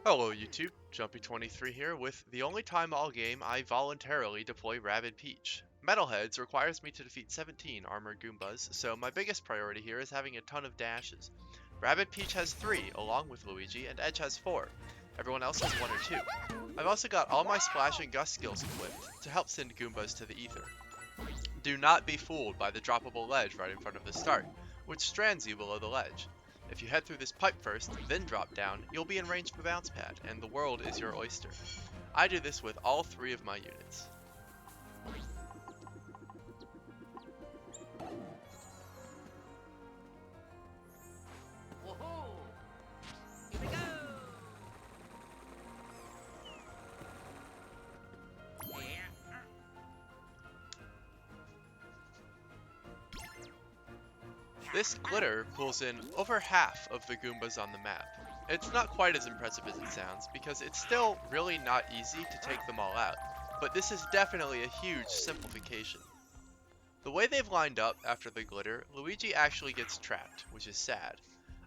Hello YouTube, Jumpy23 here with the only time all game I voluntarily deploy Rabid Peach. Metalheads requires me to defeat 17 armored Goombas, so my biggest priority here is having a ton of dashes. Rabid Peach has 3, along with Luigi, and Edge has 4. Everyone else has 1 or 2. I've also got all my Splash and Gust skills equipped to help send Goombas to the ether. Do not be fooled by the droppable ledge right in front of the start, which strands you below the ledge. If you head through this pipe first, then drop down, you'll be in range of a bounce pad, and the world is your oyster. I do this with all 3 of my units. Whoa! Here we go! This glitter pulls in over half of the Goombas on the map. It's not quite as impressive as it sounds, because it's still really not easy to take them all out, but this is definitely a huge simplification. The way they've lined up after the glitter, Luigi actually gets trapped, which is sad.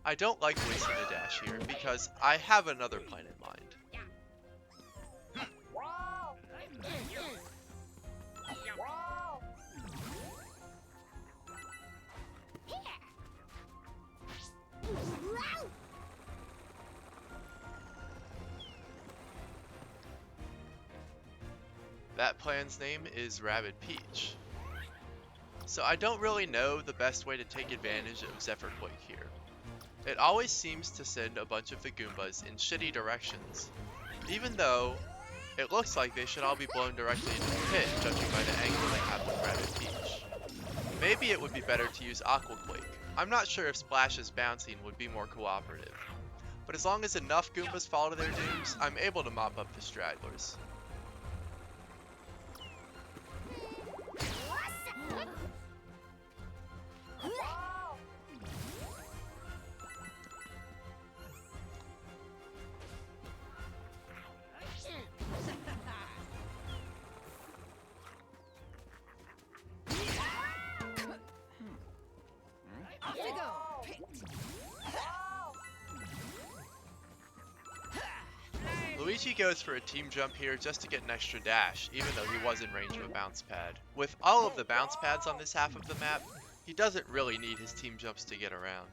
I don't like wasting a dash here, because I have another plan in mind. That plan's name is Rabid Peach. So I don't really know the best way to take advantage of Zephyr Quake here. It always seems to send a bunch of the Goombas in shitty directions, even though it looks like they should all be blown directly into the pit, judging by the angle they have with Rabid Peach. Maybe it would be better to use Aqua Quake. I'm not sure if Splash's bouncing would be more cooperative, but as long as enough Goombas fall to their dooms, I'm able to mop up the stragglers. Luigi goes for a team jump here just to get an extra dash, even though he was in range of a bounce pad. With all of the bounce pads on this half of the map, he doesn't really need his team jumps to get around.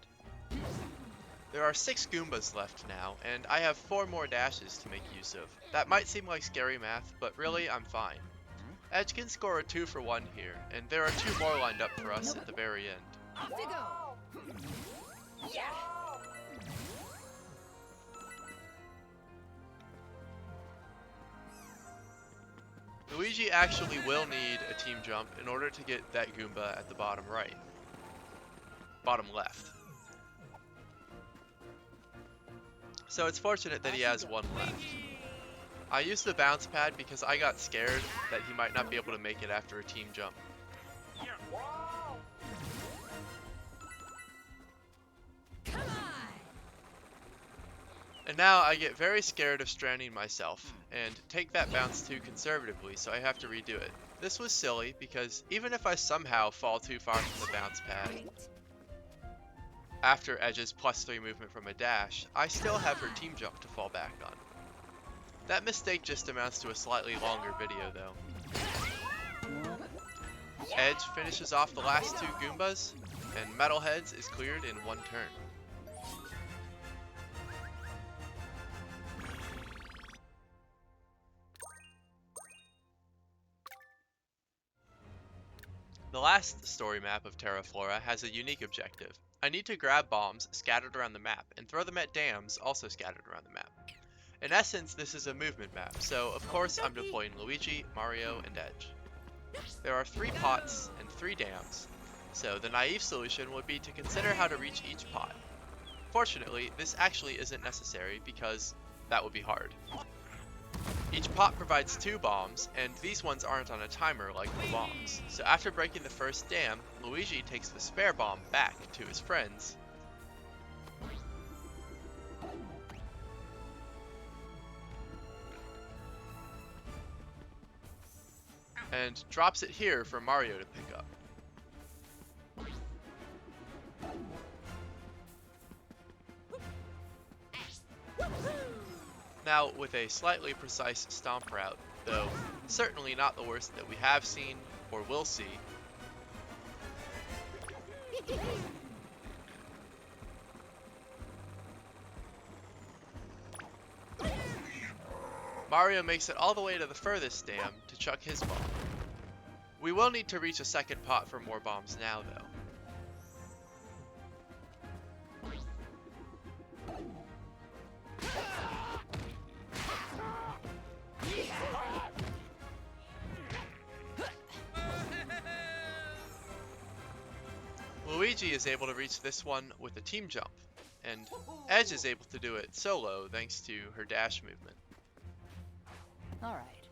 There are 6 Goombas left now, and I have 4 more dashes to make use of. That might seem like scary math, but really I'm fine. Edge can score a 2 for 1 here, and there are 2 more lined up for us at the very end. Luigi actually will need a team jump in order to get that Goomba at the bottom right. Bottom left. So it's fortunate that he has 1 left. I used the bounce pad because I got scared that he might not be able to make it after a team jump. And now I get very scared of stranding myself, and take that bounce too conservatively, so I have to redo it. This was silly, because even if I somehow fall too far from the bounce pad, after Edge's +3 movement from a dash, I still have her team jump to fall back on. That mistake just amounts to a slightly longer video though. Edge finishes off the last 2 Goombas, and Metalheads is cleared in 1 turn. The last story map of Terra Flora has a unique objective. I need to grab bombs scattered around the map and throw them at dams also scattered around the map. In essence, this is a movement map, so of course I'm deploying Luigi, Mario, and Edge. There are 3 pots and 3 dams, so the naive solution would be to consider how to reach each pot. Fortunately, this actually isn't necessary because that would be hard. Each pot provides 2 bombs, and these ones aren't on a timer like the bombs. So after breaking the first dam, Luigi takes the spare bomb back to his friends. And drops it here for Mario to pick up. Now, with a slightly precise stomp route, though certainly not the worst that we have seen or will see, Mario makes it all the way to the furthest dam to chuck his bomb. We will need to reach a second pot for more bombs now, though. Luigi is able to reach this one with a team jump, and Edge is able to do it solo thanks to her dash movement. All right.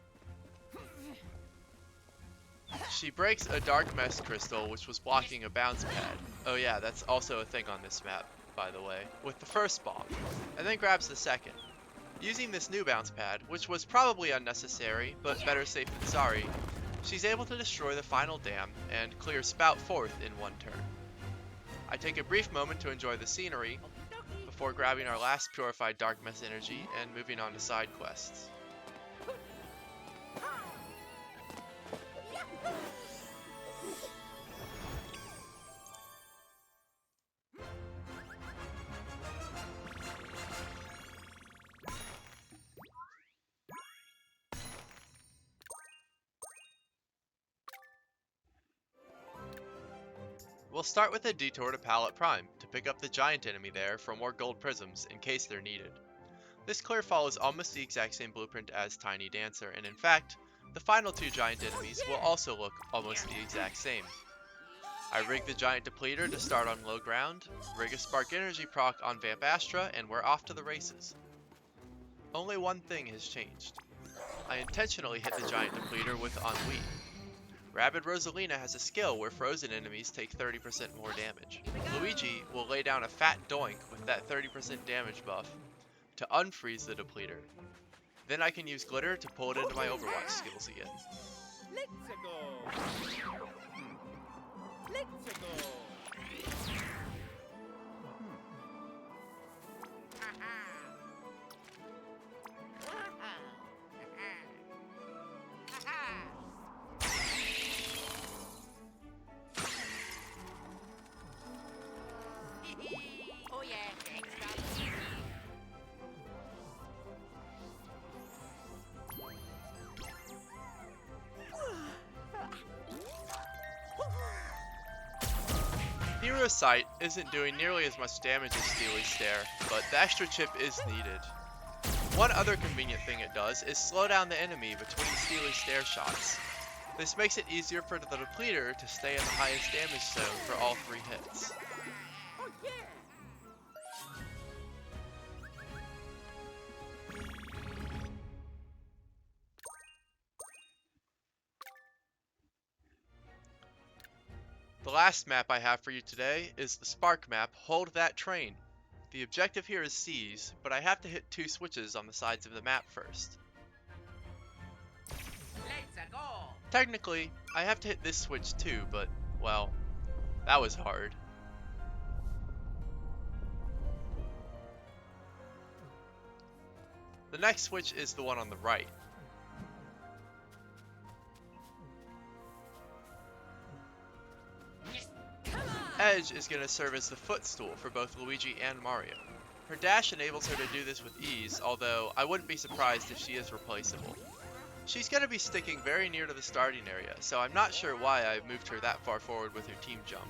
She breaks a dark mess crystal which was blocking a bounce pad. Oh yeah, that's also a thing on this map, by the way, with the first bomb, and then grabs the second. Using this new bounce pad, which was probably unnecessary, but better safe than sorry, she's able to destroy the final dam and clear Spout Forth in one turn. I take a brief moment to enjoy the scenery before grabbing our last purified dark mess energy and moving on to side quests. We'll start with a detour to Pallet Prime to pick up the giant enemy there for more gold prisms in case they're needed. This clear follows almost the exact same blueprint as Tiny Dancer, and in fact, the final two giant enemies will also look almost the exact same. I rig the giant depleter to start on low ground, rig a spark energy proc on Vamp Astra, and we're off to the races. Only one thing has changed. I intentionally hit the giant depleter with Ennui. Rabid Rosalina has a skill where frozen enemies take 30% more damage. Luigi will lay down a fat doink with that 30% damage buff to unfreeze the depleter. Then I can use glitter to pull it into my Overwatch skills again. Let's go. Let's go. Oh yeah, thanks, guys. Hero's Sight isn't doing nearly as much damage as Steely's Stare, but the extra chip is needed. One other convenient thing it does is slow down the enemy between Steely's Stare shots. This makes it easier for the depleter to stay in the highest damage zone for all 3 hits. Oh yeah. The last map I have for you today is the Spark map, Hold That Train. The objective here is Seize, but I have to hit 2 switches on the sides of the map first. Let's go. Technically, I have to hit this switch too, but, well, that was hard. The next switch is the one on the right. Edge is going to serve as the footstool for both Luigi and Mario. Her dash enables her to do this with ease, although I wouldn't be surprised if she is replaceable. She's going to be sticking very near to the starting area, so I'm not sure why I moved her that far forward with her team jump.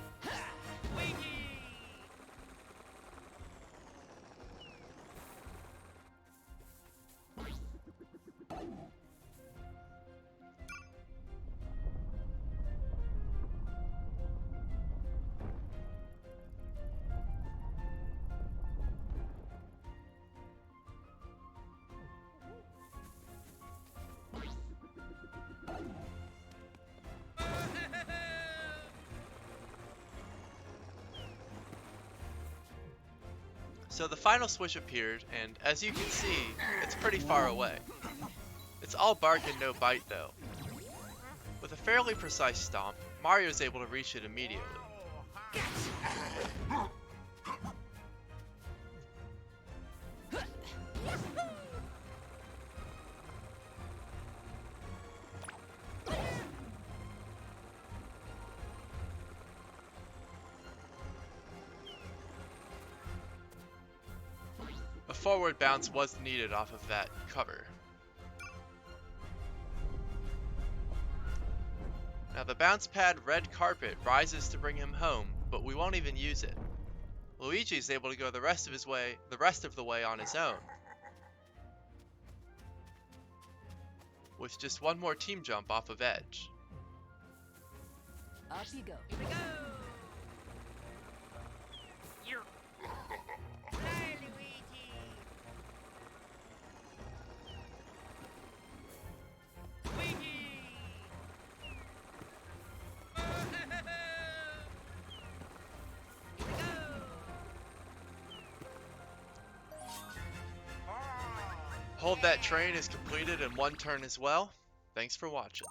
So the final switch appeared, and as you can see, it's pretty far away. It's all bark and no bite though. With a fairly precise stomp, Mario is able to reach it immediately. forward bounce was needed off of that cover. Now the bounce pad red carpet rises to bring him home, but we won't even use it. Luigi's able to go the rest of the way on his own. With just one more team jump off of Edge. Up you go. Here we go. You're... Fly, Luigi. Luigi. Here we go. Hold That Train is completed in one turn as well. Thanks for watching.